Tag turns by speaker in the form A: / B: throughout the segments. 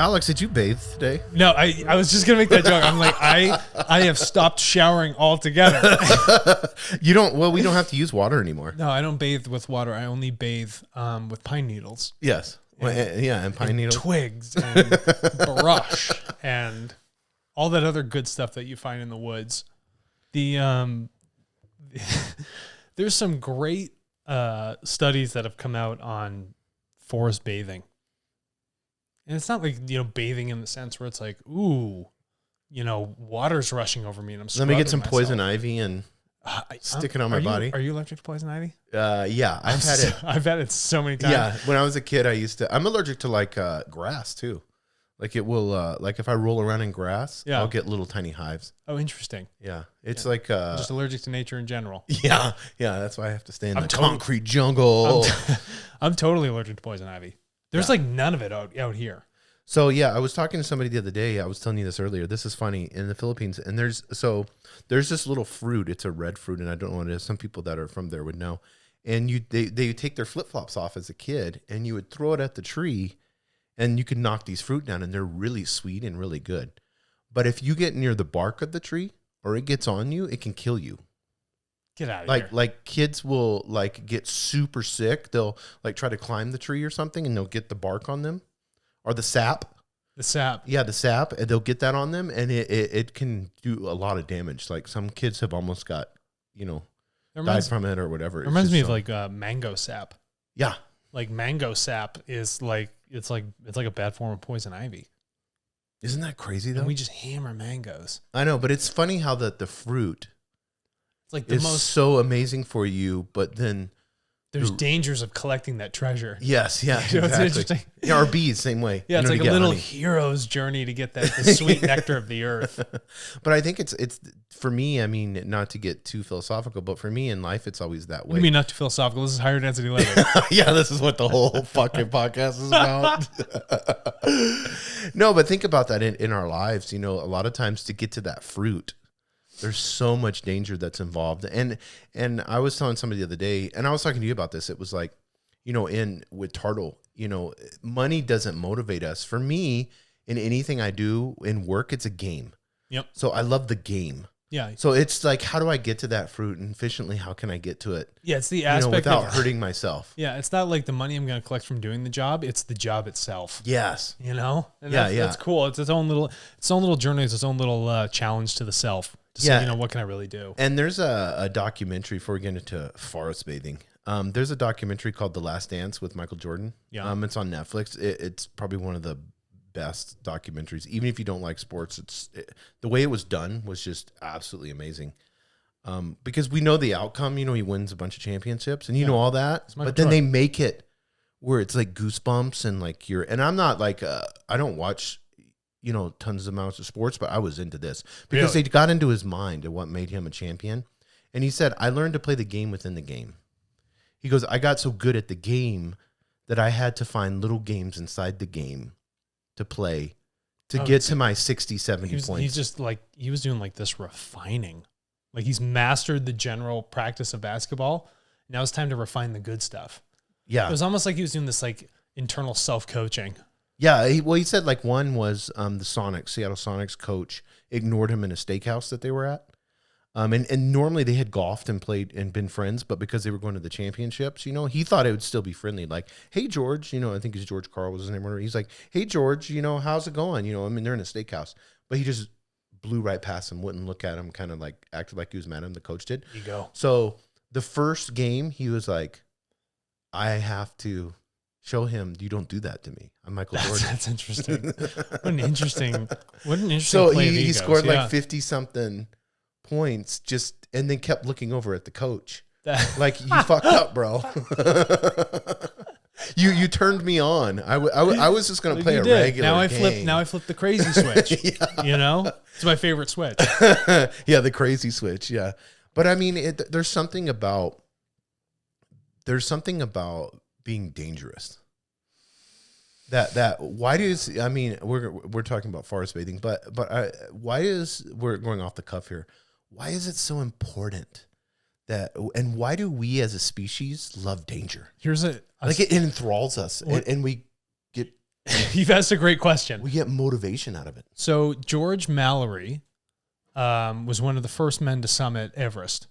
A: Alex, did you bathe today?
B: No, I was just gonna make that joke. I'm like, I have stopped showering altogether.
A: You don't. Well, we don't have to use water anymore.
B: No, I don't bathe with water. I only bathe with pine needles.
A: Yes. And pine needles,
B: twigs, and brush, and all that other good stuff that you find in the woods. The there's some great studies that have come out on forest bathing. And it's not like, bathing in the sense where it's like, ooh, water's rushing over me and I'm
A: Let me get some
B: myself.
A: poison ivy and stick it on my body.
B: Are you allergic to poison ivy?
A: Yeah, I've had it.
B: I've had it so many times.
A: Yeah, when I was a kid, I'm allergic to like grass too. Like it will, like if I roll around in grass, I'll get little tiny hives.
B: Oh, interesting.
A: Yeah, it's like
B: I'm just allergic to nature in general.
A: Yeah, that's why I have to stay in the concrete jungle.
B: I'm totally allergic to poison ivy. There's like none of it out here.
A: So yeah, I was talking to somebody the other day. I was telling you this earlier. This is funny in the Philippines, and there's this little fruit. It's a red fruit, and I don't know what it is. Some people that are from there would know. And they take their flip flops off as a kid, and you would throw it at the tree, and you could knock these fruit down, and they're really sweet and really good. But if you get near the bark of the tree or it gets on you, it can kill you.
B: Get out of here.
A: Like kids will like get super sick. They'll like try to climb the tree or something, and they'll get the bark on them. Or the sap.
B: The sap.
A: Yeah, the sap. And they'll get that on them, and it can do a lot of damage. Like some kids have almost got, died from it or whatever.
B: It reminds me of like mango sap.
A: Yeah.
B: Like mango sap is like, it's like a bad form of poison ivy.
A: Isn't that crazy though?
B: And we just hammer mangoes.
A: I know, but it's funny how the fruit
B: it's like
A: is so amazing for you, but then
B: there's dangers of collecting that treasure.
A: Yes, yeah,
B: It's interesting.
A: Yeah, or bees, same way.
B: Yeah, it's like a little hero's journey to get the sweet nectar of the earth.
A: But I think it's for me. I mean, not to get too philosophical, but for me in life, it's always that way.
B: You mean not too philosophical? This is higher density living.
A: Yeah, this is what the whole fucking podcast is about. No, but think about that in our lives. A lot of times to get to that fruit, there's so much danger that's involved. And I was telling somebody the other day, and I was talking to you about this. It was like, with Tartle, money doesn't motivate us. For me, in anything I do in work, it's a game.
B: Yep.
A: So I love the game.
B: Yeah.
A: So it's like, how do I get to that fruit, and efficiently, how can I get to it?
B: Yeah, it's the aspect
A: without hurting myself.
B: Yeah, it's not like the money I'm going to collect from doing the job. It's the job itself.
A: Yes.
B: And
A: yeah.
B: That's cool. It's its own little journey. It's its own little challenge to the self. To say, what can I really do?
A: And there's a documentary before we get into forest bathing. There's a documentary called The Last Dance with Michael Jordan. Yeah. It's on Netflix. It's probably one of the best documentaries. Even if you don't like sports, the way it was done was just absolutely amazing. Because we know the outcome. He wins a bunch of championships, and know all that. But then they make it where it's like goosebumps and like and I'm not like I don't watch tons of amounts of sports, but I was into this because they got into his mind and what made him a champion. And he said, I learned to play the game within the game. He goes, I got so good at the game that I had to find little games inside the game to play to get to my 60, 70 points.
B: He's just like, he was doing like this refining. Like he's mastered the general practice of basketball. Now it's time to refine the good stuff.
A: Yeah.
B: It was almost like he was doing this like internal self-coaching.
A: Yeah, he said like one was the Seattle Sonics coach ignored him in a steakhouse that they were at. And normally they had golfed and played and been friends, but because they were going to the championships, he thought it would still be friendly. Like, hey, George, I think it's George Carl was his name. He's like, hey, George, how's it going? They're in a steakhouse. But he just blew right past him, wouldn't look at him, kind of like acted like he was mad at him. The coach did.
B: Ego.
A: So the first game, he was like, I have to show him you don't do that to me. I'm Michael Jordan.
B: That's interesting. What an interesting
A: So
B: play of
A: he
B: egos.
A: scored like 50 something points and then kept looking over at the coach. Like, you fucked up, bro. You turned me on. I was just going to play a regular game.
B: Now I flipped the crazy switch. It's my favorite switch.
A: Yeah, the crazy switch. Yeah. But I mean, there's something about being dangerous. We're talking about forest bathing, but we're going off the cuff here. Why is it so important and why do we as a species love danger?
B: Here's it
A: enthralls us and we get
B: You've asked a great question.
A: We get motivation out of it.
B: So George Mallory was one of the first men to summit Everest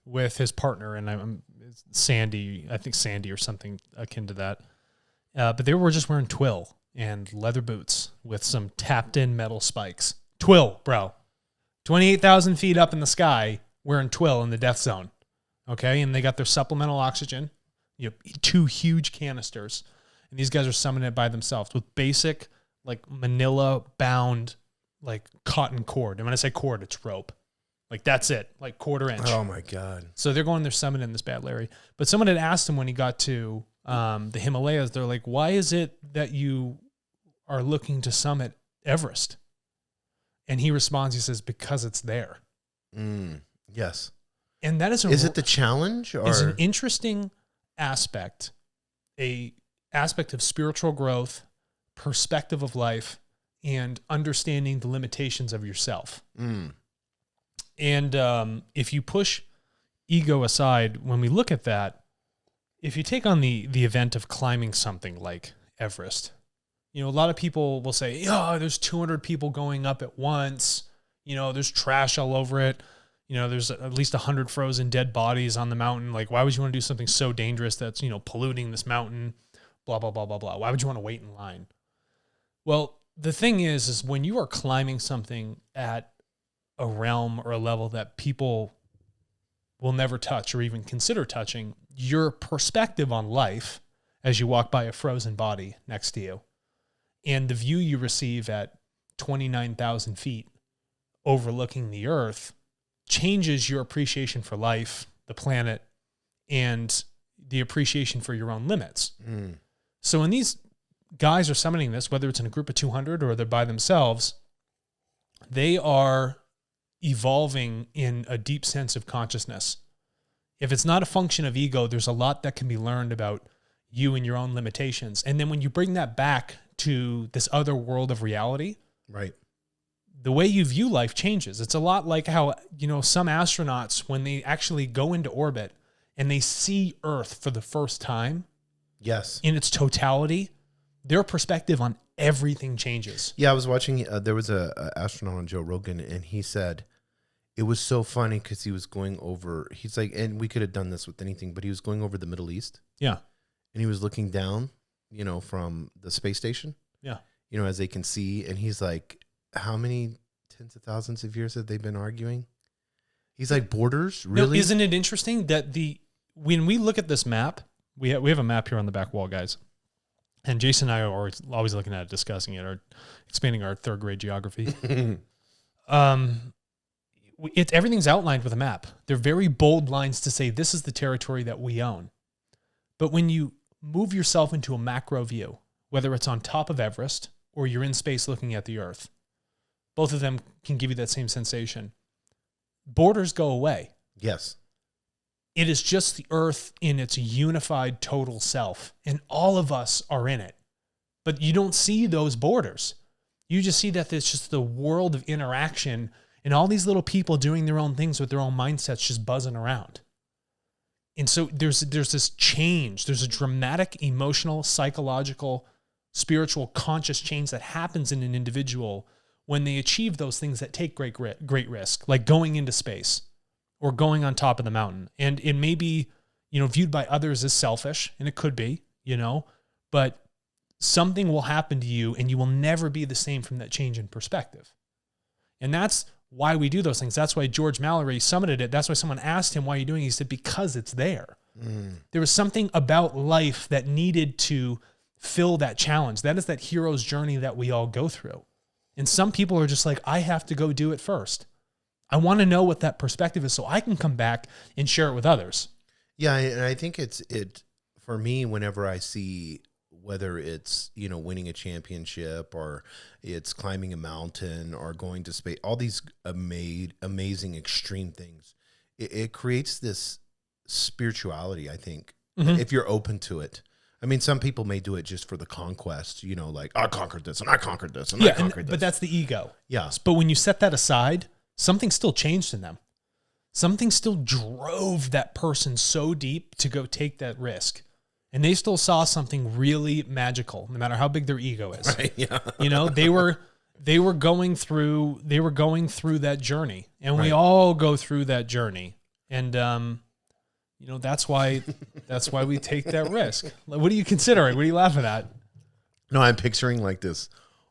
B: with his partner, and Sandy, I think Sandy or something akin to that. But they were just wearing twill and leather boots with some tapped-in metal spikes. Twill, bro. 28,000 feet up in the sky, wearing twill in the death zone. Okay, and they got their supplemental oxygen, 2 huge canisters. And these guys are summiting it by themselves with basic, like manila bound, like cotton cord. And when I say cord, it's rope. Like that's it, like 1/4 inch.
A: Oh my God.
B: So they're going there summiting this bad Larry. But someone had asked him when he got to the Himalayas, they're like, why is it that you are looking to summit Everest? And he responds, he says, because it's there.
A: Yes.
B: And that is
A: it the challenge? Or?
B: Is an interesting aspect, a aspect of spiritual growth, perspective of life, and understanding the limitations of yourself. And if you push ego aside, when we look at that, if you take on the event of climbing something like Everest, a lot of people will say, there's 200 people going up at once. There's trash all over it. There's at least 100 frozen dead bodies on the mountain. Like, why would you want to do something so dangerous that's, polluting this mountain? Blah, blah, blah, blah, blah. Why would you want to wait in line? Well, the thing is when you are climbing something at a realm or a level that people will never touch or even consider touching, your perspective on life as you walk by a frozen body next to you and the view you receive at 29,000 feet overlooking the earth changes your appreciation for life, the planet, and the appreciation for your own limits. So when these guys are summiting this, whether it's in a group of 200 or they're by themselves, they are evolving in a deep sense of consciousness. If it's not a function of ego, there's a lot that can be learned about you and your own limitations. And then when you bring that back to this other world of reality,
A: right,
B: the way you view life changes. It's a lot like how, some astronauts, when they actually go into orbit and they see Earth for the first time,
A: yes,
B: in its totality, their perspective on everything changes.
A: Yeah, I was watching, there was a astronaut on Joe Rogan, and he said it was so funny because he was going over, he's like, and we could have done this with anything, but he was going over the Middle East.
B: Yeah.
A: And he was looking down, from the space station.
B: Yeah.
A: As they can see, and he's like, how many tens of thousands of years have they been arguing? He's like, borders? Really?
B: No, isn't it interesting that when we look at this map, we have a map here on the back wall, guys. And Jason and I are always looking at it, discussing it, or expanding our 3rd grade geography. Everything's outlined with a map. They're very bold lines to say this is the territory that we own. But when you move yourself into a macro view, whether it's on top of Everest or you're in space looking at the Earth, both of them can give you that same sensation. Borders go away.
A: Yes.
B: It is just the Earth in its unified total self, and all of us are in it. But you don't see those borders. You just see that it's just the world of interaction and all these little people doing their own things with their own mindsets just buzzing around. And so there's this change. There's a dramatic emotional, psychological, spiritual, conscious change that happens in an individual when they achieve those things that take great risk, like going into space or going on top of the mountain. And it may be, viewed by others as selfish, and it could be, but something will happen to you and you will never be the same from that change in perspective. And that's why we do those things. That's why George Mallory summited it. That's why someone asked him, why are you doing it? He said, because it's there. There was something about life that needed to fill that challenge. That is that hero's journey that we all go through. And some people are just like, I have to go do it first. I want to know what that perspective is so I can come back and share it with others.
A: Yeah, and I think it for me, whenever I see, whether it's, winning a championship or it's climbing a mountain or going to space, all these amazing extreme things, it creates this spirituality, I think, if you're open to it. I mean, some people may do it just for the conquest, like, I conquered this and I conquered this and I conquered this.
B: But that's the ego.
A: Yeah.
B: But when you set that aside, something still changed in them. Something still drove that person so deep to go take that risk and they still saw something really magical, no matter how big their ego is.
A: Right, yeah.
B: You know, they were going through that journey, and we
A: Right.
B: all go through that journey. And you know, that's why we take that risk. What are you considering? What are you laughing at?
A: No, I'm picturing like this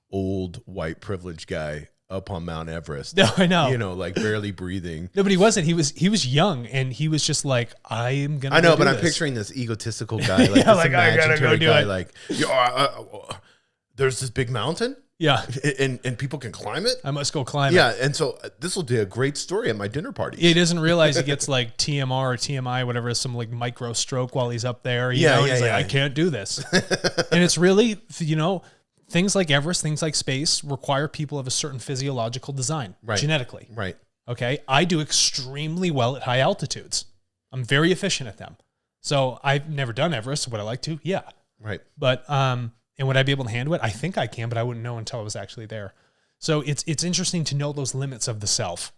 A: old white privileged guy up on Mount Everest.
B: No, I know.
A: You know, like barely breathing.
B: No, but he wasn't. He was young, and he was just like, I am gonna.
A: I know,
B: do
A: but I'm
B: this.
A: picturing this egotistical guy, like
B: Yeah,
A: this
B: like, I gotta go
A: imaginary
B: do
A: guy,
B: it.
A: like, there's this big mountain,
B: Yeah,
A: and people can climb it.
B: I must go climb it.
A: Yeah, and so this will be a great story at my dinner party.
B: He doesn't realize he gets like TMR or TMI, whatever, some like micro stroke while he's up there. You know? He's like, I can't do this. And it's really, you know, things like Everest, things like space require people of a certain physiological design,
A: Right.
B: genetically.
A: Right.
B: Okay. I do extremely well at high altitudes. I'm very efficient at them. So I've never done Everest. Would I like to? Yeah.
A: Right.
B: But, and would I be able to handle it? I think I can, but I wouldn't know until I was actually there. So it's interesting to know those limits of the self,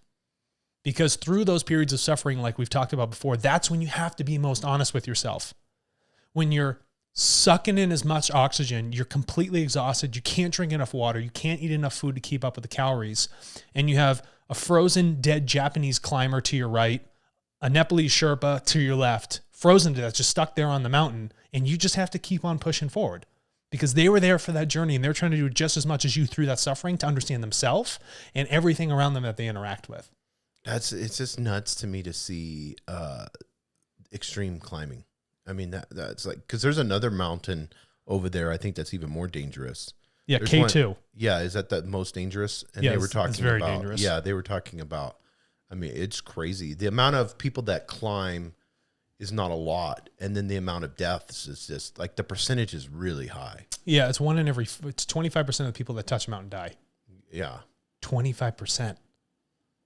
B: because through those periods of suffering, like we've talked about before, that's when you have to be most honest with yourself. When you're sucking in as much oxygen, you're completely exhausted. You can't drink enough water. You can't eat enough food to keep up with the calories. And you have a frozen dead Japanese climber to your right, a Nepalese Sherpa to your left, frozen to death, just stuck there on the mountain. And you just have to keep on pushing forward, because they were there for that journey, and they're trying to do just as much as you through that suffering to understand themselves and everything around them that they interact with.
A: It's just nuts to me to see extreme climbing. I mean, that's like, because there's another mountain over there, I think that's even more dangerous.
B: Yeah,
A: There's
B: K2.
A: one- yeah, is that the most dangerous? And
B: Yeah,
A: they were
B: it's
A: talking
B: very
A: about,
B: dangerous.
A: yeah, they were talking about, I mean, it's crazy. The amount of people that climb is not a lot. And then the amount of deaths is just like, the percentage is really high.
B: Yeah, it's 25% of the people that touch a mountain die.
A: Yeah.
B: 25%.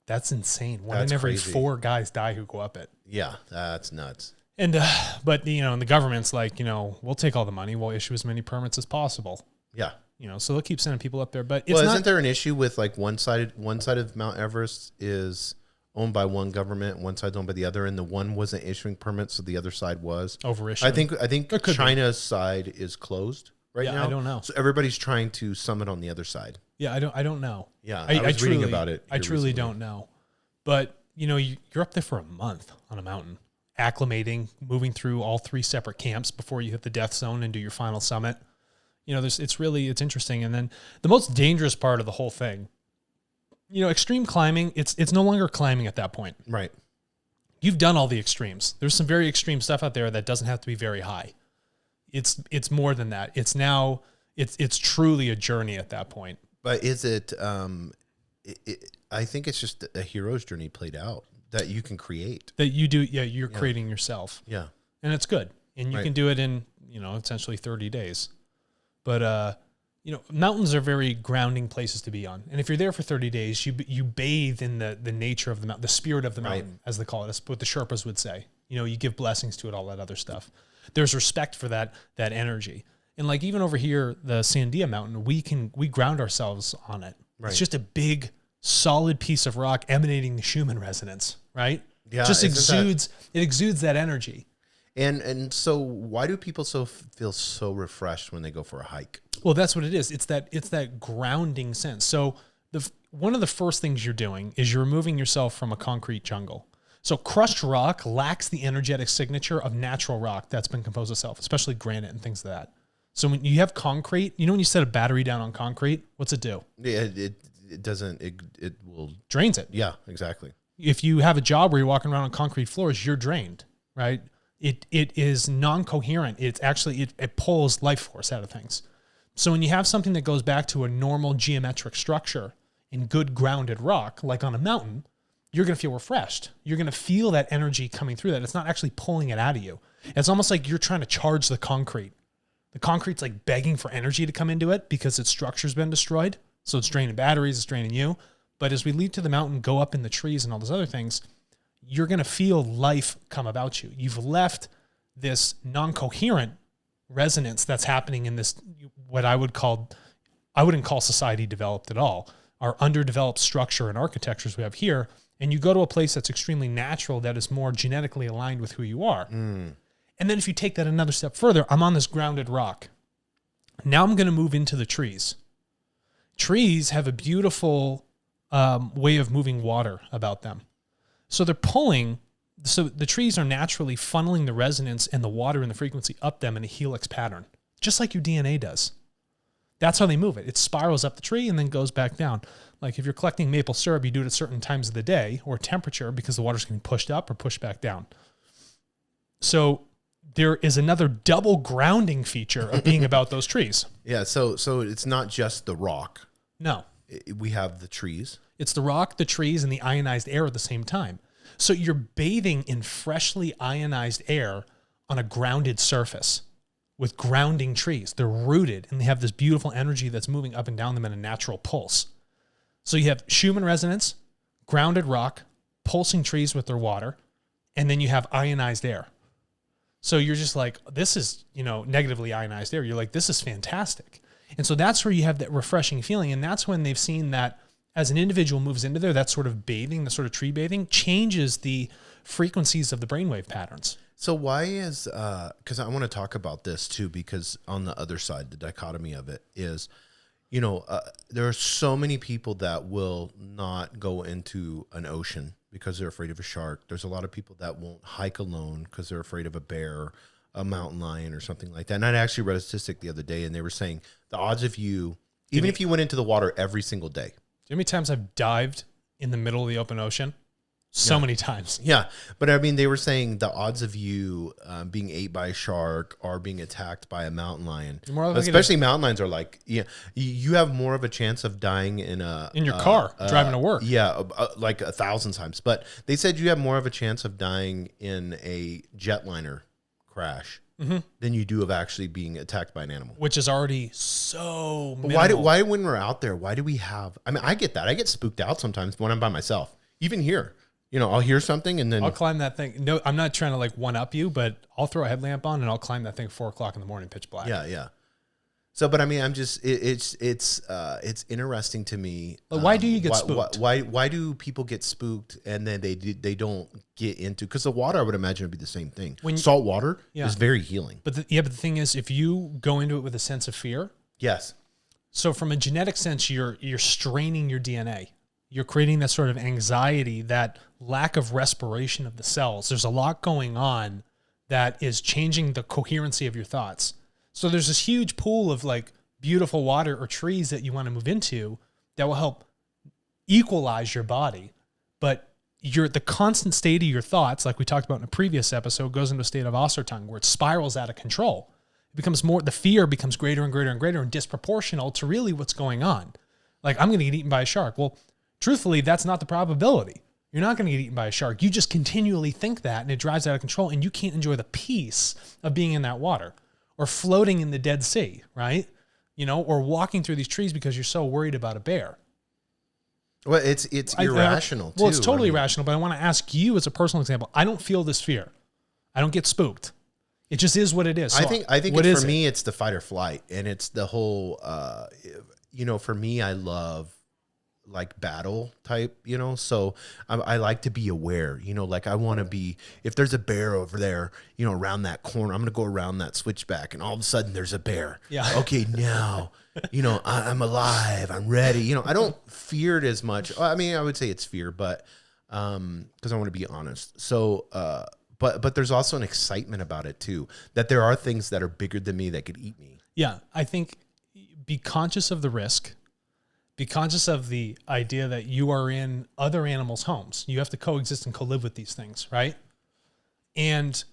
B: That's insane. One
A: That's
B: in every
A: crazy.
B: 4 guys die who go up it.
A: Yeah, that's nuts.
B: And, but, you know, and the government's like, you know, we'll take all the money. We'll issue as many permits as possible.
A: Yeah.
B: You know, so they'll keep sending people up there. But it's
A: Well,
B: not.
A: isn't there an issue with like one side of Mount Everest is owned by one government, one side's owned by the other, and the one wasn't issuing permits, so the other side was?
B: Overissuing.
A: I think
B: There could be.
A: China's side is closed right
B: Yeah,
A: now.
B: I don't know.
A: So everybody's trying to summit on the other side.
B: Yeah, I don't know.
A: Yeah, I was reading about it.
B: I
A: here
B: truly
A: recently.
B: don't know. But, you know, you're up there for a month on a mountain, acclimating, moving through all 3 separate camps before you hit the death zone and do your final summit. You know, it's interesting. And then the most dangerous part of the whole thing, you know, extreme climbing, it's no longer climbing at that point.
A: Right.
B: You've done all the extremes. There's some very extreme stuff out there that doesn't have to be very high. It's more than that. It's now, it's truly a journey at that point.
A: But is it, I think it's just a hero's journey played out that you can create.
B: That you do, yeah, you're creating yourself.
A: Yeah.
B: And it's good. And you
A: Right.
B: can do it in, you know, essentially 30 days. But, you know, mountains are very grounding places to be on. And if you're there for 30 days, you bathe in the nature of the mountain, the spirit of the
A: Right.
B: mountain, as they call it. That's what the Sherpas would say. You know, you give blessings to it, all that other stuff. There's respect for that energy. And like even over here, the Sandia Mountain, we ground ourselves on it.
A: Right.
B: It's just a big, solid piece of rock emanating the Schumann resonance, right?
A: Yeah,
B: Just
A: isn't
B: it exudes that energy.
A: And so why do people feel so refreshed when they go for a hike?
B: Well, that's what it is. It's that grounding sense. So one of the first things you're doing is you're removing yourself from a concrete jungle. So crushed rock lacks the energetic signature of natural rock that's been composed of self, especially granite and things like that. So when you have concrete, you know, when you set a battery down on concrete, what's it do?
A: It doesn't, it will,
B: Drains it.
A: yeah, exactly.
B: If you have a job where you're walking around on concrete floors, you're drained, right? It is non-coherent. It's actually, it pulls life force out of things. So when you have something that goes back to a normal geometric structure in good grounded rock, like on a mountain, you're going to feel refreshed. You're going to feel that energy coming through that. It's not actually pulling it out of you. It's almost like you're trying to charge the concrete. The concrete's like begging for energy to come into it because its structure's been destroyed. So it's draining batteries, it's draining you. But as we leave to the mountain, go up in the trees and all those other things, you're going to feel life come about you. You've left this non-coherent resonance that's happening in this, what I wouldn't call society developed at all, our underdeveloped structure and architectures we have here. And you go to a place that's extremely natural, that is more genetically aligned with who you are. And And then if you take that another step further, I'm on this grounded rock. Now I'm going to move into the trees. Trees have a beautiful way of moving water about them. So they're pulling, so the trees are naturally funneling the resonance and the water and the frequency up them in a helix pattern, just like your DNA does. That's how they move it. It spirals up the tree and then goes back down. Like if you're collecting maple syrup, you do it at certain times of the day or temperature because the water's getting pushed up or pushed back down. So there is another double grounding feature of being about those trees.
A: Yeah, so it's not just the rock.
B: No.
A: We have the trees.
B: It's the rock, the trees, and the ionized air at the same time. So you're bathing in freshly ionized air on a grounded surface with grounding trees. They're rooted, and they have this beautiful energy that's moving up and down them in a natural pulse. So you have Schumann resonance, grounded rock, pulsing trees with their water, and then you have ionized air. So you're just like, this is, negatively ionized air. You're like, this is fantastic. And so that's where you have that refreshing feeling. And that's when they've seen that as an individual moves into there, that sort of bathing, the sort of tree bathing, changes the frequencies of the brainwave patterns.
A: So why is, because I want to talk about this too, because on the other side, the dichotomy of it is, there are so many people that will not go into an ocean because they're afraid of a shark. There's a lot of people that won't hike alone because they're afraid of a bear, a mountain lion, or something like that. And I actually read a statistic the other day, and they were saying the odds of you, even if you went into the water every single day.
B: Do you know how many times I've dived in the middle of the open ocean? So many times.
A: Yeah. But I mean, they were saying the odds of you being ate by a shark or being attacked by a mountain lion, especially mountain lions, are like, you have more of a chance of dying in your
B: car driving to work.
A: Yeah. Like 1,000 times. But they said you have more of a chance of dying in a jetliner crash than you do of actually being attacked by an animal.
B: Which is already so minimal.
A: Why when we're out there, why do we have, I mean, I get that. I get spooked out sometimes when I'm by myself, even here. I'll hear something and then
B: I'll climb that thing. No, I'm not trying to like one up you, but I'll throw a headlamp on and I'll climb that thing at 4:00 in the morning, pitch black.
A: Yeah. So, but I mean, I'm just, it's interesting to me.
B: But why do you get spooked?
A: Why do people get spooked and then they don't get into, because the water, I would imagine, would be the same thing. Salt water is very healing.
B: But the thing is, if you go into it with a sense of fear.
A: Yes.
B: So from a genetic sense, you're straining your DNA. You're creating that sort of anxiety, that lack of respiration of the cells. There's a lot going on that is changing the coherency of your thoughts. So there's this huge pool of like beautiful water or trees that you want to move into that will help equalize your body. But the constant state of your thoughts, like we talked about in a previous episode, goes into a state of Ostertung where it spirals out of control. It becomes more, the fear becomes greater and greater and greater and disproportional to really what's going on. Like, I'm going to get eaten by a shark. Well, truthfully, that's not the probability. You're not going to get eaten by a shark. You just continually think that, and it drives out of control, and you can't enjoy the peace of being in that water or floating in the Dead Sea, right? Or walking through these trees because you're so worried about a bear.
A: Well, it's irrational, too.
B: Well, it's totally irrational, but I want to ask you as a personal example. I don't feel this fear. I don't get spooked. It just is what it is. So
A: I think for me, it's the fight or flight, and it's the whole, for me, I love like battle type, so I like to be aware, like I want to be, if there's a bear over there, around that corner, I'm going to go around that switchback and all of a sudden there's a bear.
B: Yeah.
A: Okay. Now, I'm alive. I'm ready. I don't fear it as much. I mean, I would say it's fear, but, cause I want to be honest. So, but there's also an excitement about it too, that there are things that are bigger than me that could eat me.
B: Yeah. I think be conscious of the risk. Be conscious of the idea that you are in other animals' homes. You have to coexist and co-live with these things, right? And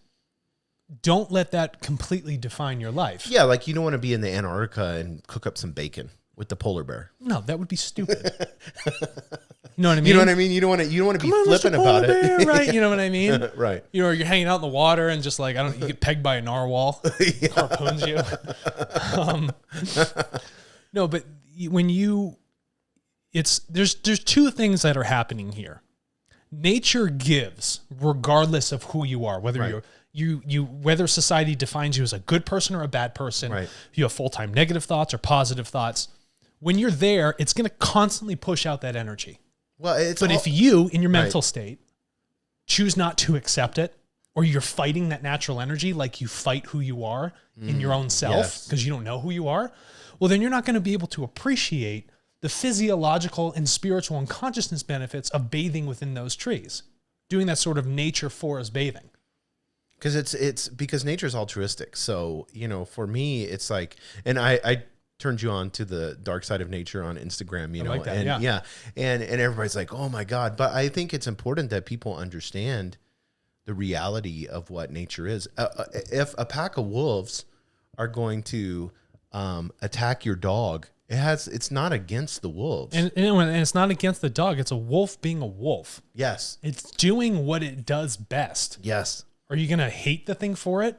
B: don't let that completely define your life.
A: Yeah, like you don't want to be in the Antarctica and cook up some bacon with the polar bear.
B: No, that would be stupid. You know what I mean?
A: You know what I mean? You don't want to be flippant about it.
B: Right? You know what I mean?
A: Right.
B: You're hanging out in the water and just like, you get pegged by a narwhal, harpoons you. No, but when there's two things that are happening here. Nature gives regardless of who you are, whether whether society defines you as a good person or a bad person,
A: right.
B: If you have full-time negative thoughts or positive thoughts. When you're there, it's going to constantly push out that energy.
A: Well,
B: if you, in your mental state, choose not to accept it, or you're fighting that natural energy like you fight who you are in your own self because you don't know who you are, well, then you're not going to be able to appreciate the physiological and spiritual and consciousness benefits of bathing within those trees, doing that sort of nature forest bathing.
A: Because it's because nature's altruistic. So, for me, it's like, and I turned you on to the dark side of nature on Instagram,
B: I like that,
A: and and everybody's like, oh my God. But I think it's important that people understand the reality of what nature is. If a pack of wolves are going to attack your dog, it's not against the wolves.
B: And it's not against the dog. It's a wolf being a wolf.
A: Yes.
B: It's doing what it does best.
A: Yes.
B: Are you going to hate the thing for it?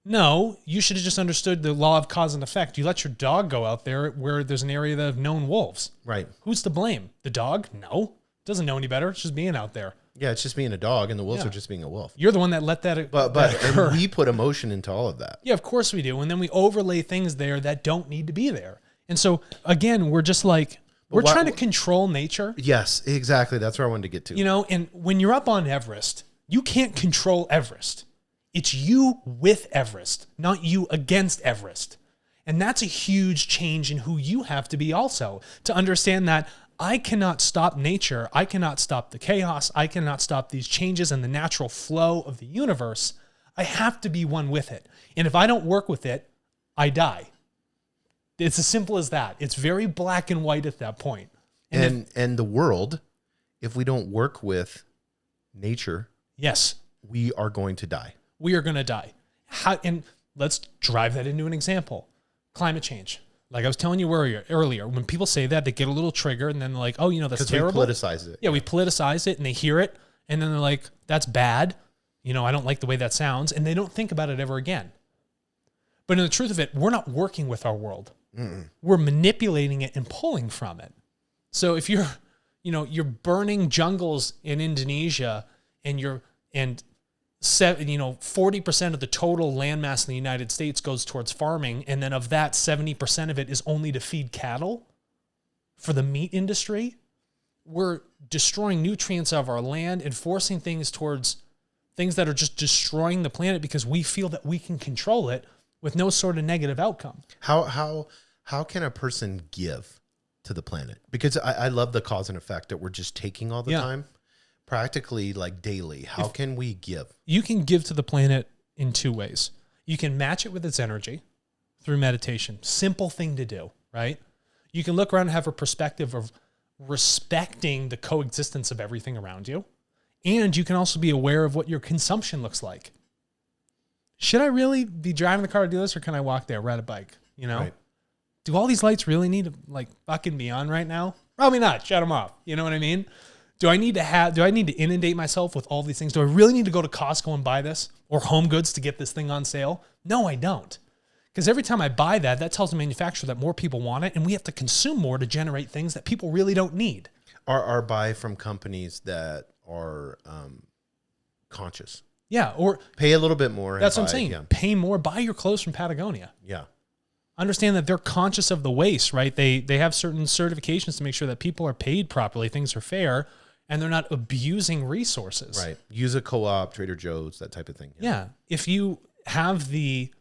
B: No, you should have just understood the law of cause and effect. You let your dog go out there where there's an area that have known wolves.
A: Right.
B: Who's to blame? The dog? No. Doesn't know any better. It's just being out there.
A: Yeah, it's just being a dog, and the wolves are just being a wolf.
B: You're the one that let that occur.
A: And we put emotion into all of that.
B: Yeah, of course we do. And then we overlay things there that don't need to be there. And so, again, we're just like, we're trying to control nature.
A: Yes, exactly. That's where I wanted to get to.
B: And when you're up on Everest, you can't control Everest. It's you with Everest, not you against Everest. And that's a huge change in who you have to be also, to understand that I cannot stop nature. I cannot stop the chaos. I cannot stop these changes in the natural flow of the universe. I have to be one with it. And if I don't work with it, I die. It's as simple as that. It's very black and white at that point.
A: And the world, if we don't work with nature,
B: yes,
A: we are going to die.
B: We are going to die. And let's drive that into an example. Climate change. Like I was telling you earlier, when people say that, they get a little trigger and then they're like, oh, that's terrible.
A: We politicize it.
B: Yeah, we politicize it and they hear it and then they're like, that's bad. I don't like the way that sounds. And they don't think about it ever again. But in the truth of it, we're not working with our world. Mm-mm. We're manipulating it and pulling from it. So if you're burning jungles in Indonesia and 40% of the total landmass in the United States goes towards farming, and then of that, 70% of it is only to feed cattle for the meat industry. We're destroying nutrients of our land and forcing things towards things that are just destroying the planet because we feel that we can control it with no sort of negative outcome.
A: How can a person give to the planet? Because I love the cause and effect that we're just taking all the time. Practically, like daily, how can we give?
B: You can give to the planet in two ways. You can match it with its energy through meditation. Simple thing to do, right? You can look around and have a perspective of respecting the coexistence of everything around you. And you can also be aware of what your consumption looks like. Should I really be driving the car to do this, or can I walk there, ride a bike? Right. Do all these lights really need to fucking be on right now? Probably not. Shut them off. You know what I mean? Do I need to inundate myself with all these things? Do I really need to go to Costco and buy this or Home Goods to get this thing on sale? No, I don't. Because every time I buy that tells the manufacturer that more people want it, and we have to consume more to generate things that people really don't need.
A: Or buy from companies that are conscious.
B: Yeah, or
A: pay a little bit more.
B: That's what I'm saying. Yeah. Pay more. Buy your clothes from Patagonia.
A: Yeah.
B: Understand that they're conscious of the waste, right? They have certain certifications to make sure that people are paid properly, things are fair, and they're not abusing resources.
A: Right. Use a co-op, Trader Joe's, that type of thing.
B: Yeah. If you have the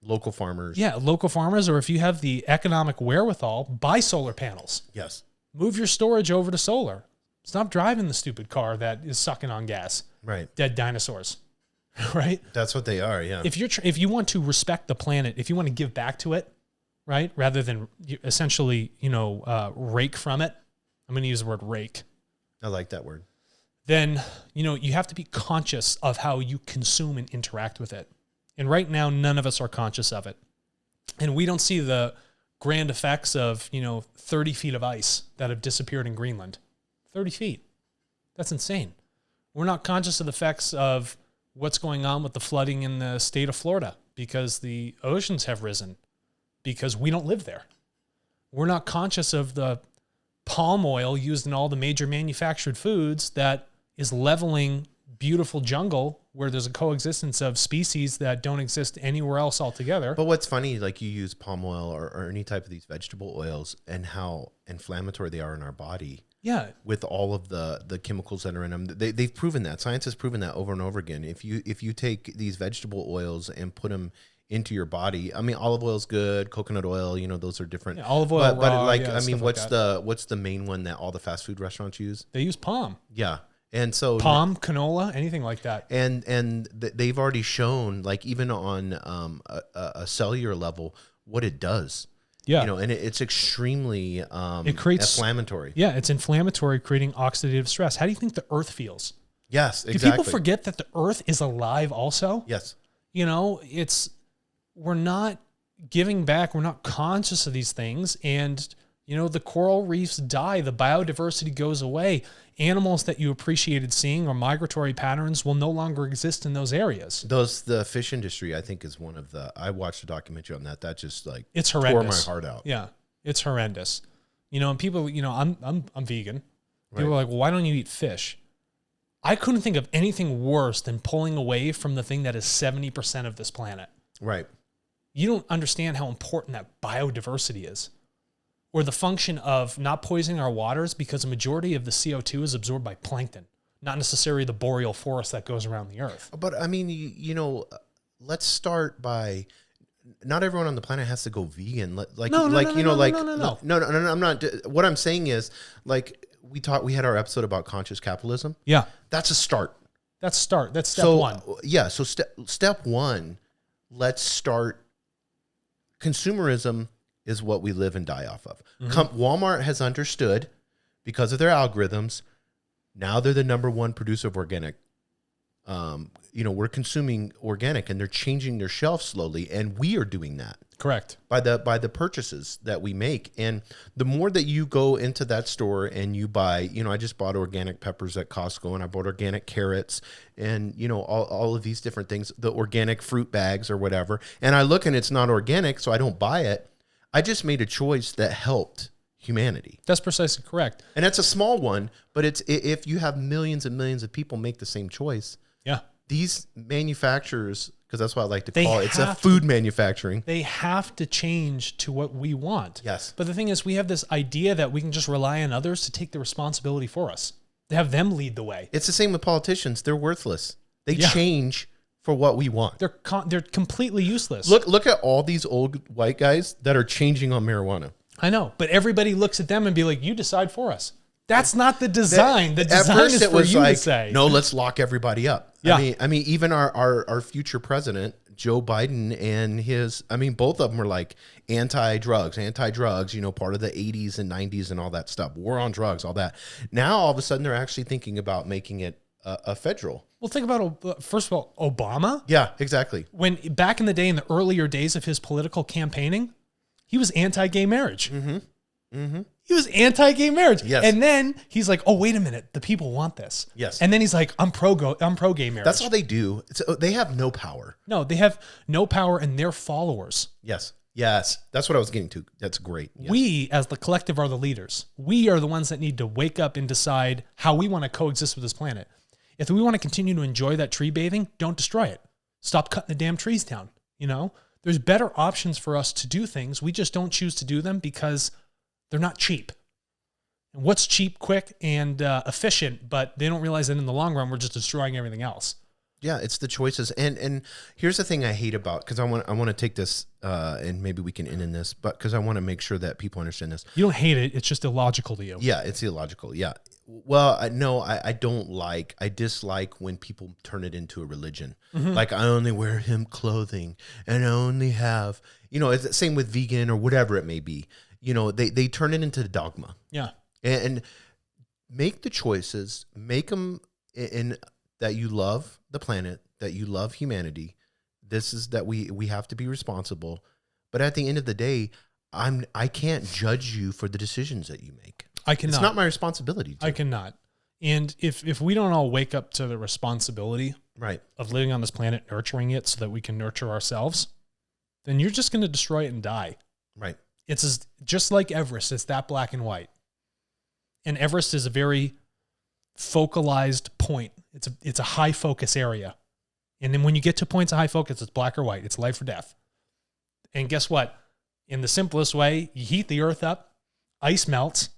A: local farmers.
B: Yeah, local farmers, or if you have the economic wherewithal, buy solar panels.
A: Yes. Move
B: your storage over to solar. Stop driving the stupid car that is sucking on gas.
A: Right.
B: Dead dinosaurs. Right?
A: That's what they are, yeah.
B: If you want to respect the planet, if you want to give back to it, right, rather than essentially, rake from it, I'm going to use the word rake.
A: I like that word.
B: Then, you have to be conscious of how you consume and interact with it. And right now, none of us are conscious of it. And we don't see the grand effects of, 30 feet of ice that have disappeared in Greenland. 30 feet. That's insane. We're not conscious of the effects of what's going on with the flooding in the state of Florida because the oceans have risen because we don't live there. We're not conscious of the palm oil used in all the major manufactured foods that is leveling beautiful jungle where there's a coexistence of species that don't exist anywhere else altogether.
A: But what's funny, like you use palm oil or any type of these vegetable oils and how inflammatory they are in our body.
B: Yeah.
A: With all of the chemicals that are in them. They've proven that. Science has proven that over and over again. If you take these vegetable oils and put them into your body, I mean, olive oil is good, coconut oil, those are different.
B: Yeah, olive oil,
A: but like,
B: yeah,
A: I mean,
B: what's
A: the main one that all the fast food restaurants use?
B: They use palm.
A: Yeah. And so
B: palm, canola, anything like that.
A: And they've already shown, like, even on a cellular level, what it does.
B: Yeah.
A: And it's extremely
B: it creates
A: inflammatory.
B: Yeah, it's inflammatory, creating oxidative stress. How do you think the earth feels?
A: Yes, exactly.
B: Do people forget that the earth is alive also?
A: Yes.
B: We're not giving back. We're not conscious of these things. And, the coral reefs die. The biodiversity goes away. Animals that you appreciated seeing or migratory patterns will no longer exist in those areas.
A: The fish industry, I think, is one of I watched a documentary on that. That just
B: it's horrendous.
A: Tore my heart out.
B: Yeah, it's horrendous. And people, I'm vegan. People
A: Right.
B: are like, well, why don't you eat fish? I couldn't think of anything worse than pulling away from the thing that is 70% of this planet.
A: Right.
B: You don't understand how important that biodiversity is. Or the function of not poisoning our waters, because a majority of the CO2 is absorbed by plankton, not necessarily the boreal forest that goes around the earth.
A: But I mean, let's start by, not everyone on the planet has to go vegan. No. I'm not. What I'm saying is, like, we had our episode about conscious capitalism.
B: Yeah.
A: That's a start.
B: That's step one.
A: Yeah. So step one, let's start. Consumerism is what we live and die off of. Mm-hmm. Walmart has understood, because of their algorithms, now they're the number one producer of organic. We're consuming organic, and they're changing their shelf slowly, and we are doing that.
B: Correct.
A: By the purchases that we make. And the more that you go into that store and you buy, I just bought organic peppers at Costco, and I bought organic carrots and, all of these different things, the organic fruit bags or whatever. And I look and it's not organic, so I don't buy it. I just made a choice that helped humanity.
B: That's precisely correct.
A: And it's a small one, but if you have millions and millions of people make the same choice.
B: Yeah.
A: These manufacturers, because that's what I like to call it. It's a food manufacturing.
B: They have to change to what we want.
A: Yes.
B: But the thing is, we have this idea that we can just rely on others to take the responsibility for us, to have them lead the way.
A: It's the same with politicians. They're worthless. They change for what we want.
B: They're completely useless.
A: Look at all these old white guys that are changing on marijuana.
B: I know, but everybody looks at them and be like, you decide for us. That's not the design. The design is for you to say.
A: No, let's lock everybody up.
B: Yeah.
A: I mean, even our future president, Joe Biden, and both of them are like anti-drugs, part of the 80s and 90s and all that stuff. War on drugs, all that. Now, all of a sudden, they're actually thinking about making it a federal.
B: Well, think about, first of all, Obama.
A: Yeah, exactly.
B: When back in the day, in the earlier days of his political campaigning, he was anti-gay marriage.
A: Mm-hmm. Mm-hmm.
B: He was anti-gay marriage.
A: Yes.
B: And then he's like, oh, wait a minute. The people want this.
A: Yes.
B: And then he's like, I'm pro-gay marriage.
A: That's all they do. They have no power.
B: No, they have no power, and they're followers.
A: Yes. Yes. That's what I was getting to. That's great. Yes.
B: We, as the collective, are the leaders. We are the ones that need to wake up and decide how we want to coexist with this planet. If we want to continue to enjoy that tree bathing, don't destroy it. Stop cutting the damn trees down. There's better options for us to do things. We just don't choose to do them because they're not cheap. And what's cheap, quick, and efficient, but they don't realize that in the long run, we're just destroying everything else.
A: Yeah, it's the choices. And here's the thing I hate about, because I want to take this, and maybe we can end in this, but because I want to make sure that people understand this.
B: You don't hate it. It's just illogical to you.
A: Yeah, it's illogical. Yeah. Well, I dislike when people turn it into a religion. Mm-hmm. Like, I only wear hemp clothing, and I only have, it's the same with vegan or whatever it may be. They turn it into dogma.
B: Yeah.
A: And make the choices, make them in that you love the planet, that you love humanity. This is that we have to be responsible. But at the end of the day, I can't judge you for the decisions that you make.
B: I cannot.
A: It's not my responsibility to.
B: I cannot. And if we don't all wake up to the responsibility of living on this planet, nurturing it so that we can nurture ourselves, then you're just going to destroy it and die.
A: Right.
B: It's just like Everest. It's that black and white. And Everest is a very focalized point. It's a high focus area. And then when you get to points of high focus, it's black or white. It's life or death. And guess what? In the simplest way, you heat the earth up, ice melts,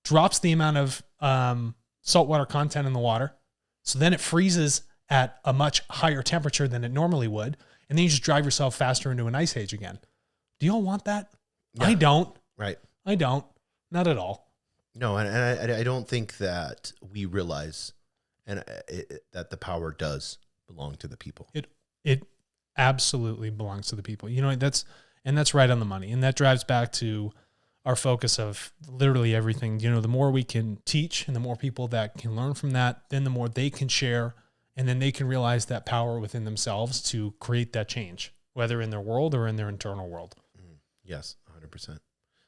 B: drops the amount of saltwater content in the water. So then it freezes at a much higher temperature than it normally would. And then you just drive yourself faster into an ice age again. Do you all want that? Yeah. I don't.
A: Right.
B: I don't. Not at all.
A: No, and I don't think that we realize that the power does belong to the people.
B: It absolutely belongs to the people. You know, that's right on the money. And that drives back to our focus of literally everything. You know, the more we can teach and the more people that can learn from that, then the more they can share, and then they can realize that power within themselves to create that change, whether in their world or in their internal world.
A: Yes, 100%.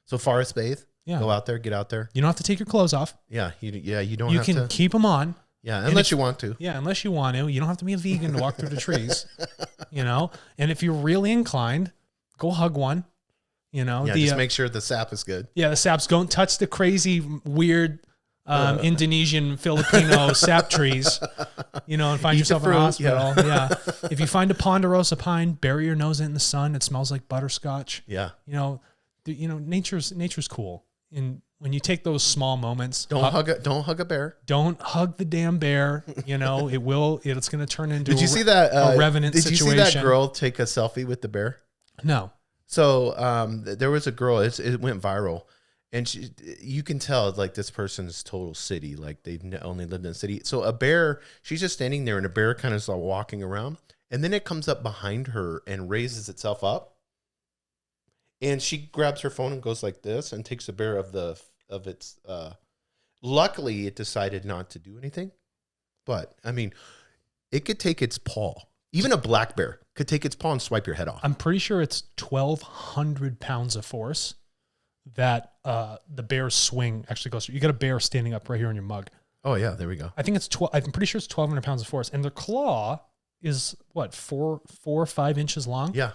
A: So forest bathe. Yeah. Go out there, get out there.
B: You don't have to take your clothes off.
A: Yeah, you don't
B: You
A: have to.
B: can keep them on.
A: Yeah, unless you want to.
B: Yeah, unless you want to. You don't have to be a vegan to walk through the trees, you know? And if you're really inclined, go hug one, you know?
A: Yeah, just make sure the sap is good.
B: Yeah, the saps. Don't touch the crazy, weird Indonesian, Filipino sap trees, you know, and find yourself in a hospital. Yeah. If you find a ponderosa pine, bury your nose in the sun. It smells like butterscotch.
A: Yeah.
B: You know, nature's cool. And when you take those small moments,
A: don't hug a bear.
B: Don't hug the damn bear. You know, it's going to turn into
A: Did you see that
B: a revenant situation.
A: Did you see that girl take a selfie with the bear?
B: No.
A: So there was a girl, it went viral, and you can tell like this person's total city, like they've only lived in a city. So a bear, she's just standing there and a bear kind of is walking around, and then it comes up behind her and raises itself up. And she grabs her phone and goes like this and takes a bear of its. Luckily, it decided not to do anything. But, I mean, it could take its paw. Even a black bear could take its paw and swipe your head off.
B: I'm pretty sure it's 1,200 pounds of force that the bear's swing actually goes through. You got a bear standing up right here on your mug.
A: Oh, yeah, there we go.
B: I think I'm pretty sure it's 1,200 pounds of force. And their claw is, what, 4 or 5 inches long?
A: Yeah.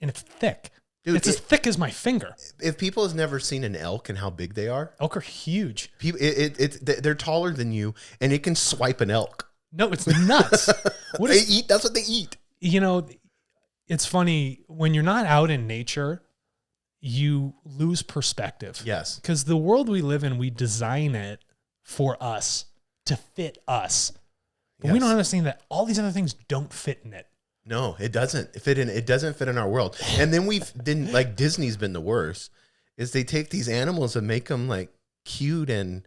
B: And it's thick.
A: Dude,
B: it's as thick as my finger.
A: If people have never seen an elk and how big they are,
B: elk are huge.
A: They're taller than you, and it can swipe an elk.
B: No, it's nuts.
A: That's what they eat.
B: You know, it's funny when you're not out in nature, you lose perspective.
A: Yes,
B: because the world we live in, we design it for us to fit us, but we don't understand that all these other things don't fit in it.
A: No, it doesn't fit in. It doesn't fit in our world. And then like Disney's been the worst. Is they take these animals and make them like cute and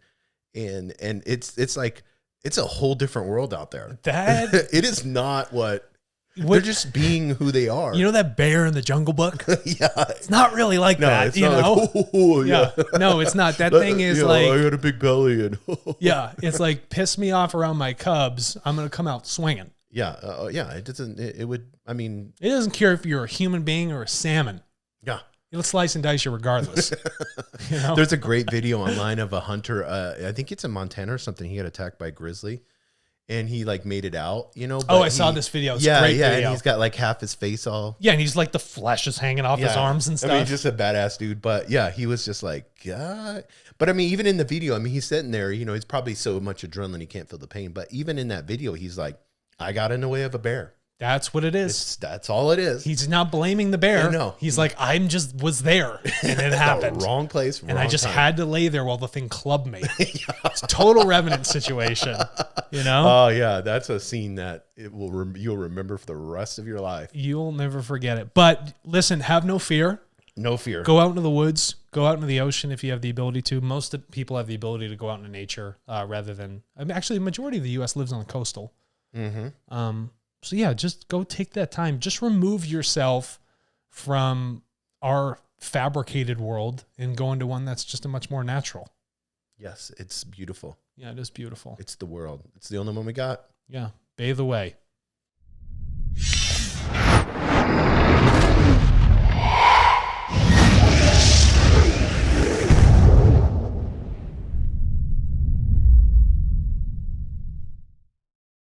A: it's like it's a whole different world out there.
B: That
A: it is not what they're just being who they are.
B: You know that bear in the Jungle Book?
A: Yeah,
B: it's not really like that.
A: It's
B: you
A: not
B: know,
A: like, oh, yeah.
B: No, it's not. That thing is like
A: I got a big belly and
B: yeah, it's like piss me off around my cubs. I'm gonna come out swinging.
A: Yeah, yeah. It doesn't. It would. I mean,
B: it doesn't care if you're a human being or a salmon.
A: Yeah,
B: it'll slice and dice you regardless. You know?
A: There's a great video online of a hunter. I think it's in Montana or something. He got attacked by a grizzly, and he like made it out. You know.
B: I saw this video. It's a great video.
A: And he's got like half his face all.
B: Yeah, and he's like the flesh is hanging off his arms and stuff.
A: I mean, just a badass dude. But yeah, he was just like, God. But I mean, even in the video, I mean, he's sitting there. You know, he's probably so much adrenaline he can't feel the pain. But even in that video, he's like, I got in the way of a bear.
B: That's what it is.
A: That's all it is.
B: He's not blaming the bear.
A: No.
B: He's like, was there and it happened.
A: Wrong place, wrong
B: and I just
A: time.
B: had to lay there while the thing clubbed me. It's a total revenant situation, you know?
A: Oh yeah. That's a scene that you'll remember for the rest of your life.
B: You'll never forget it. But listen, have no fear.
A: No fear.
B: Go out into the woods. Go out into the ocean if you have the ability to. Most people have the ability to go out into nature rather than... actually, the majority of the U.S. lives on the coastal.
A: Mm-hmm.
B: So yeah, just go take that time. Just remove yourself from our fabricated world and go into one that's just a much more natural.
A: Yes, it's beautiful.
B: Yeah, it is beautiful.
A: It's the world. It's the only one we got.
B: Yeah, bathe away.